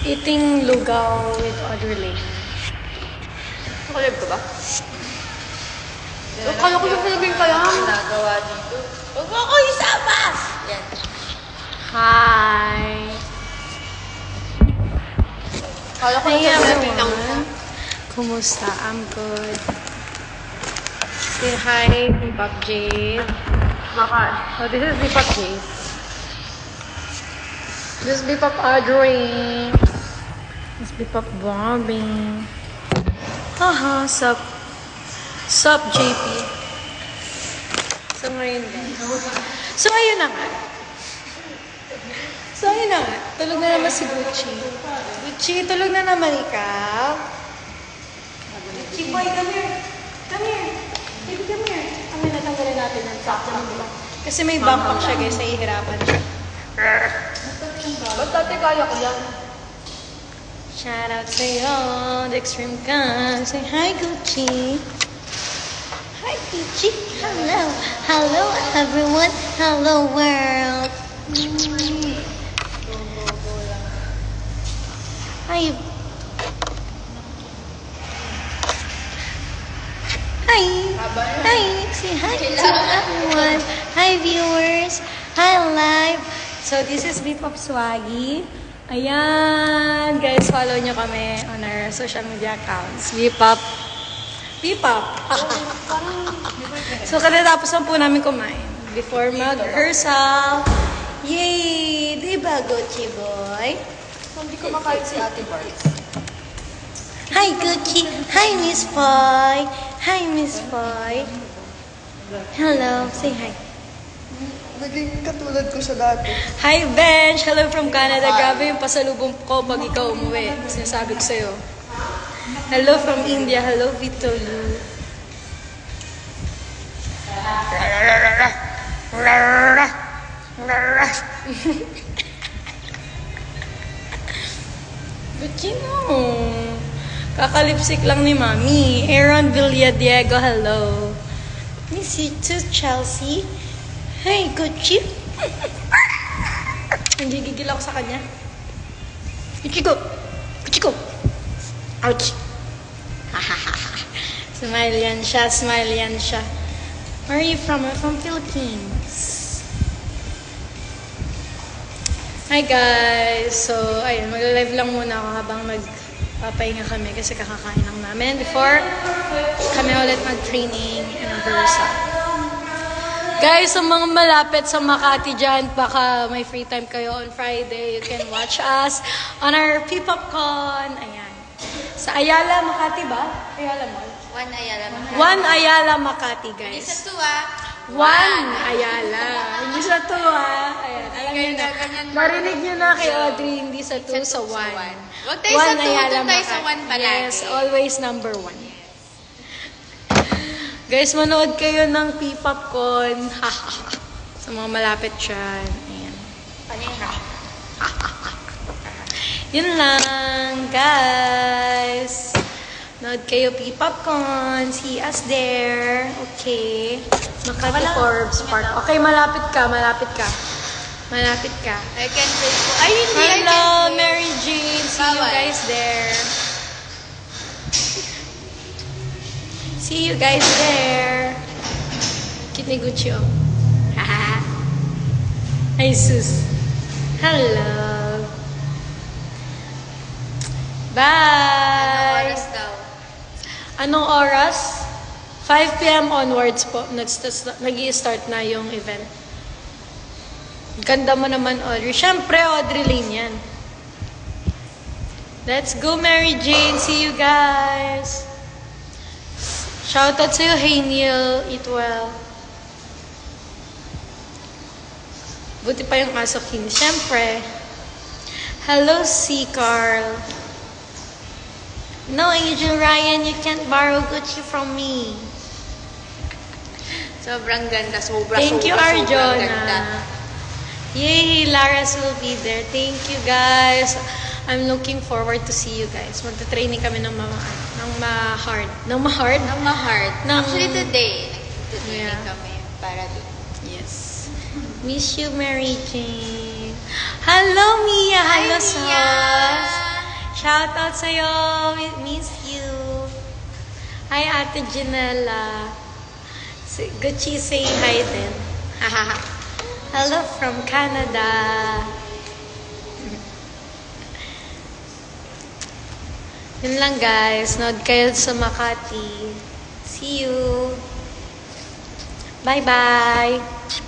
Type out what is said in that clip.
Eating lugaw with Audrey Lane. Nakalib ka ba? Kala ko yung naging kaya. Ginagawa dito. Huwag mo ako isama! Yan. Hi! Kala ko Hey naging ng everyone! Kumusta? I'm good. Say hi, Bebop Jade. Baka. Oh, this is Bebop Jade. This is Bebop Audrey. This is Bebop Bobby. Haha, sup? Sup, JP? So, ngayon guys. So, ayun na nga. Tulog na naman si Gucci. Gucci, tulog na naman ikaw. Gucci, boy, come here. Come here. Baby, come here. Ang natanggalin natin ng sakto ng bulang. Kasi may bump siya guys, nahihirapan siya. Ba't dati kaya ko yan? Shout out to you, the extreme guys. Say hi, Gucci. Hi, Gucci. Hello. Hello, everyone. Hello, world. Hi. Hi. Hi. Say hi to everyone. Hi, viewers. Hi, live. So, this is Bebop Swaggy. Ayan. Guys, follow nyo kami on our social media accounts. Bebop. So, katatapos lang po namin kumain. Before mag-rehearsal. Yay! Diba, Gucci boy? Hindi ko makain si Ate Barbs. Hi, Gucci. Hi, Miss Foy. Hi, Miss Foy. Hello. Say hi. Naging katulad ko sa dati. Hi, Bench. Hello from Canada. Grabe yung pasalubong ko pag ikaw umuwi. Sinasabi ko sa'yo. Hello from India. Hello, Vito Lu. Gucci no. Kakalipsik lang ni Mami. Aaron Villadiego, hello. Miss you too, Chelsea. Hey, Gucci. Nagigigil ako sa kanya. Gucci ko. Gucci ko. Ouch. Smile yan siya. Smile yan siya. Where are you from? I'm from Philippines. Hi guys. So, ayun. Mag-live lang muna ako habang magpapahinga kami kasi kakakain lang namin before kami ulit mag-training and rehearsal. Guys, sa mga malapit sa Makati dyan, baka may free time kayo on Friday, you can watch us on our P-Popcon. Ayan. Sa Ayala, Makati ba? Ayala Mall? One Ayala, Makati, guys. Hindi sa tuwa. One Ayala. Hindi sa tuwa. Ayan. Alam niyo na. Narinig niyo na kay Audrey, hindi sa two, sa one. Huwag tayo sa two, doon tayo sa one palagi. Yes, always number one. Guys, manood kayo ng P-Popcon. Sa mga malapit dyan. Ayan. Yun lang, guys. Manood kayo P-Popcon. See us there. Okay. Makati Forbes Park. Okay, malapit ka. Malapit ka. Malapit ka. I can play po. Ay, hindi. Hello, Mary Jane. See you guys there. See you guys there. Cute ni Gucci, oh. Haha. Ay, sus. Hello. Bye. Anong oras daw? Anong oras? 5 p.m. onwards po. Nag-i-start na yung event. Ganda mo naman, Audrey. Siyempre, Audrey Lane yan. Let's go, Mary Jane. See you guys. Shoutout sa'yo, hey Neil. Eat well. Buti pa yung aso kin. Siyempre. Hello, C. Carl. No, Angel Ryan, you can't borrow Gucci from me. Sobrang ganda. Sobrang Thank you, ganda. Arjona. Yay, Laras will be there. Thank you, guys. I'm looking forward to see you guys. Magta-training kami ng ma-hard. Actually, today Yeah. kami para doon. Yes. Miss you, Mary Jane. Hello, Mia. Hello, Mia. Sos. Shout out sa'yo. We miss you. Hi, Ate Janela. Gucci say hi din. Hello from Canada. Yun lang guys. Nood kayo sa Makati. See you. Bye-bye.